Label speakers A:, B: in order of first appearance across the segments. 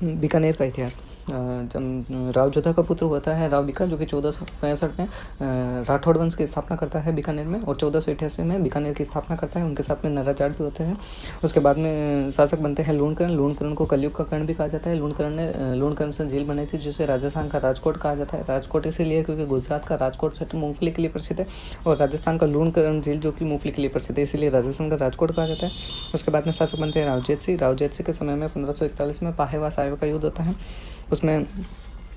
A: बीकानेर का इतिहास। जब राव जोधा का पुत्र होता है राव बीका, जो कि 1465 में राठौड़ वंश की स्थापना करता है बीकानेर में, और 1488 में बीकानेर की स्थापना करता है। उनके साथ में नराचार्य भी होते हैं। उसके बाद में शासक बनते हैं लूणकरण। लूणकरण को कलयुग का कर्ण भी कहा जाता है। लूणकरण से झील बनी थी, जिसे राजस्थान का राजकोट कहा जाता है। राजकोट इसीलिए क्योंकि गुजरात का राजकोट क्षेत्र मूंगफली के लिए प्रसिद्ध है, और राजस्थान का लूणकरण झील जो कि मूंगफली के लिए प्रसिद्ध है, इसीलिए राजस्थान का राजकोट कहा जाता है। उसके बाद में शासक बनते हैं रावजेत सिंह। रावजेत सिंह के समय में 1541 में पाहेवा साहेब का युद्ध होता है। उसमें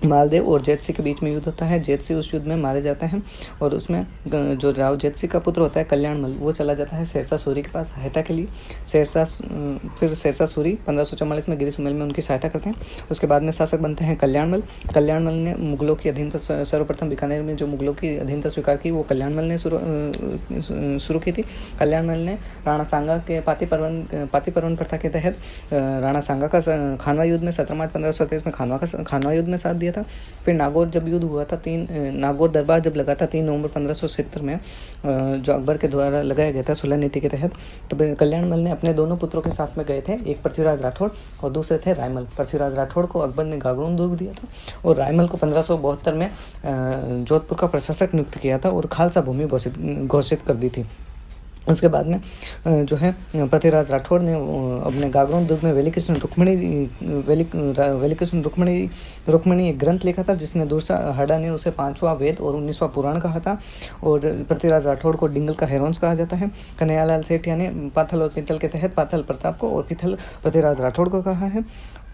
A: मालदेव और जेत सिंह के बीच में युद्ध होता है। जेत सिंह उस युद्ध में मारे जाते हैं, और उसमें जो राव जेत सिंह का पुत्र होता है कल्याणमल, वो चला जाता है शेरशाह सूरी के पास सहायता के लिए। फिर शेरशाह सूरी 1544 में गिरी सुमेल में उनकी सहायता करते हैं। उसके बाद में शासक बनते हैं कल्याणमल। कल्याणमल ने मुगलों की अधीनता सर्वप्रथम बीकानेर में जो मुगलों की अधीनता स्वीकार की, वो कल्याणमल ने शुरू की थी। कल्याणमल ने राणा सांगा के पातीपर्वन प्रथा के तहत राणा सांगा का खानवा युद्ध में 17 मार्च 1527 में खानवा युद्ध में साथ दिया था। फिर नागौर जब युद्ध हुआ था, नागौर दरबार जब लगा था 3 नवंबर 1576 में, जो अकबर के द्वारा लगाया गया था सुलह नीति के तहत, तो कल्याणमल ने अपने दोनों पुत्रों के साथ में गए थे। एक पृथ्वीराज राठौड़ और दूसरे थे रायमल। पृथ्वीराज राठौड़ को अकबर ने गागरोन दुर्ग दिया था, और रायमल को 1572 में जोधपुर का प्रशासक नियुक्त किया था और खालसा भूमि घोषित कर दी थी। उसके बाद में जो है पृथ्वीराज राठौड़ ने अपने गागरोन दुर्ग में वेलिकृष्ण रुक्मणी एक ग्रंथ लिखा था, जिसने दूसरा हडा ने उसे 5वां वेद और 19वां पुराण कहा था। और पृथ्वीराज राठौड़ को डिंगल का हेरोंस कहा जाता है। कन्हैयालाल सेठिया ने पाथल और पीथल के तहत पाथल प्रताप को और पीथल पृथ्वीराज राठौड़ को कहा है।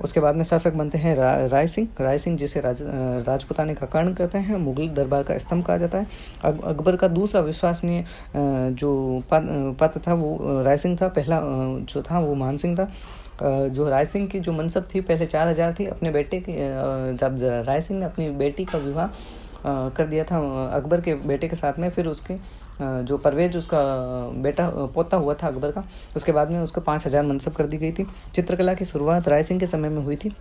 A: उसके बाद में शासक बनते हैं राय सिंह, जिसे राजपुताने का कर्ण कहते हैं। मुगल दरबार का स्तंभ कहा जाता है। अकबर का दूसरा विश्वसनीय जो पात्र था वो राय सिंह था। पहला जो था वो मान सिंह था। जो राय सिंह की जो मनसब थी पहले 4000 थी। अपने बेटे की जब राय सिंह ने अपनी बेटी का विवाह कर दिया था अकबर के बेटे के साथ में, फिर उसके जो परवेज उसका बेटा पोता हुआ था अकबर का, उसके बाद में उसको 5000 मनसब कर दी गई थी। चित्रकला की शुरुआत राय सिंह के समय में हुई थी,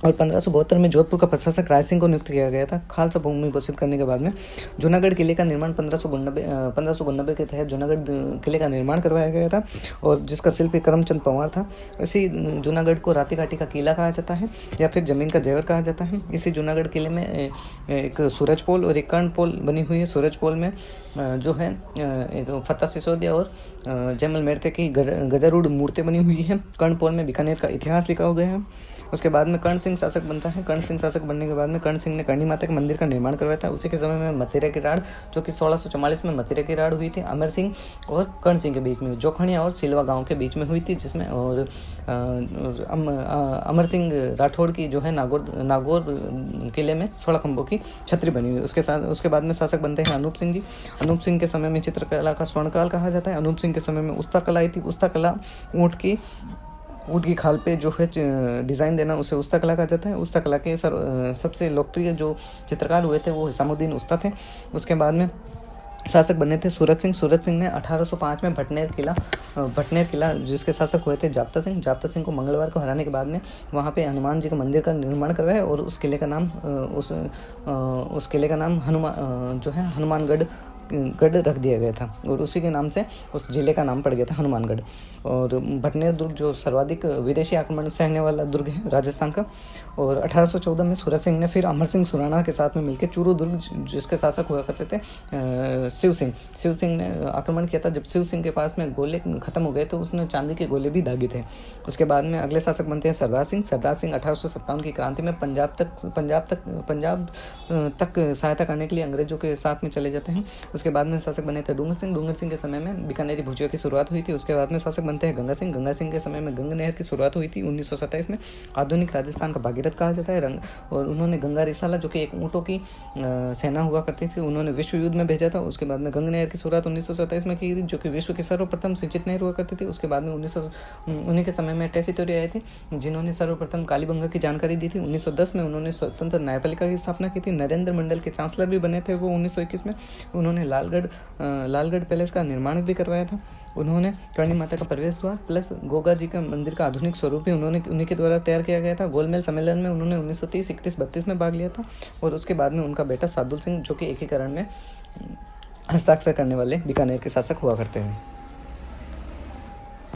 A: और 1572 में जोधपुर का प्रशासक राय सिंह को नियुक्त किया गया था। खालसा भूमि घोषित करने के बाद में जूनागढ़ किले का निर्माण 1599 के तहत जूनागढ़ किले का निर्माण करवाया गया था, और जिसका शिल्पी करमचंद पंवार था। इसी जूनागढ़ को राती घाटी का किला कहा जाता है, या फिर जमीन का जेवर कहा जाता है। इसी जूनागढ़ किले में एक सूरज पोल और एक कर्ण पोल बनी हुई है। सूरज पोल में जो है एक फतेह सिसोदिया और जयमल मेहते की गजारूढ़ मूर्तें बनी हुई है। कर्ण पोल में बीकानेर का इतिहास लिखा गया है। उसके बाद में कर्ण सिंह शासक बनता है। कर्ण सिंह शासक बनने के बाद में कर्ण सिंह ने करणी माता के मंदिर का निर्माण करवाया था। उसी के समय में मथुरा की राड़, जो कि 1644 में मथुरा की राड़ हुई थी अमर सिंह और कर्ण सिंह के बीच में, जोखड़िया और सिलवा गांव के बीच में हुई थी, जिसमें और अमर सिंह राठौड़ की जो है नागौर किले में 16 खंभों की छतरी बनी हुई। उसके बाद में शासक बनते हैं अनूप सिंह जी। अनूप सिंह के समय में चित्रकला का स्वर्णकाल कहा जाता है। अनूप सिंह के समय में उस्ता कला आई थी। उस्ता कला ऊँट की खाल पे जो है डिज़ाइन देना, उसे उस्ता कला कहा जाता है। उस्ता कला के सबसे लोकप्रिय जो चित्रकार हुए थे वो हिसामुद्दीन उस्ता थे। उसके बाद में शासक बने थे सूरज सिंह ने 1805 में भटनेर किला जिसके शासक हुए थे जाप्ता सिंह को मंगलवार को हराने के बाद में वहाँ पे हनुमान जी का मंदिर का निर्माण करवाया, और उस किले का नाम हनुमानगढ़ रख दिया गया था, और उसी के नाम से उस जिले का नाम पड़ गया था हनुमानगढ़। और भटनेर दुर्ग जो सर्वाधिक विदेशी आक्रमण सहने वाला दुर्ग है राजस्थान का। और 1814 में सूरज सिंह ने फिर अमर सिंह सुराणा के साथ में मिलकर चूरू दुर्ग, जिसके शासक हुआ करते थे शिव सिंह ने आक्रमण किया था। जब शिव सिंह के पास में गोले खत्म हो गए तो उसने चांदी के गोले भी दागे थे। उसके बाद में अगले शासक बनते हैं सरदार सिंह 1857 की क्रांति में पंजाब तक सहायता करने के लिए अंग्रेजों के साथ में चले जाते हैं। उसके बाद में शासक बने थे डूंगर सिंह के समय में बीकानेरी भुजिया की शुरुआत हुई थी। उसके बाद में शासक बनते हैं गंगा सिंह के समय में गंगा नहर की शुरुआत हुई थी 1927 में। आधुनिक राजस्थान का भागीरथ कहा जाता है। और उन्होंने गंगा रिसाला, जो कि एक ऊँटों की सेना हुआ करती थी, उन्होंने विश्व युद्ध में भेजा था। उसके बाद में गंगा नहर की शुरुआत 1927 में की थी, जो कि विश्व की सर्वप्रथम सिंचित नहर हुआ करती थी। उसके बाद में उन्हीं के समय में टेसी तोरी आए थे, जिन्होंने सर्वप्रथम कालीबंगा की जानकारी दी थी। 1910 में उन्होंने स्वतंत्र न्यायपालिका की स्थापना की थी। नरेंद्र मंडल के चांसलर भी बने थे वो 1921 में। उन्होंने लालगढ़ पैलेस का निर्माण भी करवाया था। उन्होंने करणी माता का प्रवेश द्वार प्लस गोगा जी का मंदिर का आधुनिक स्वरूप भी उन्हीं के द्वारा तैयार किया गया था। गोलमेल सम्मेलन में उन्होंने 1930, 31, 32 में भाग लिया था। और उसके बाद में उनका बेटा सादुल सिंह, जो कि एकीकरण में हस्ताक्षर करने वाले बीकानेर के शासक हुआ करते हैं।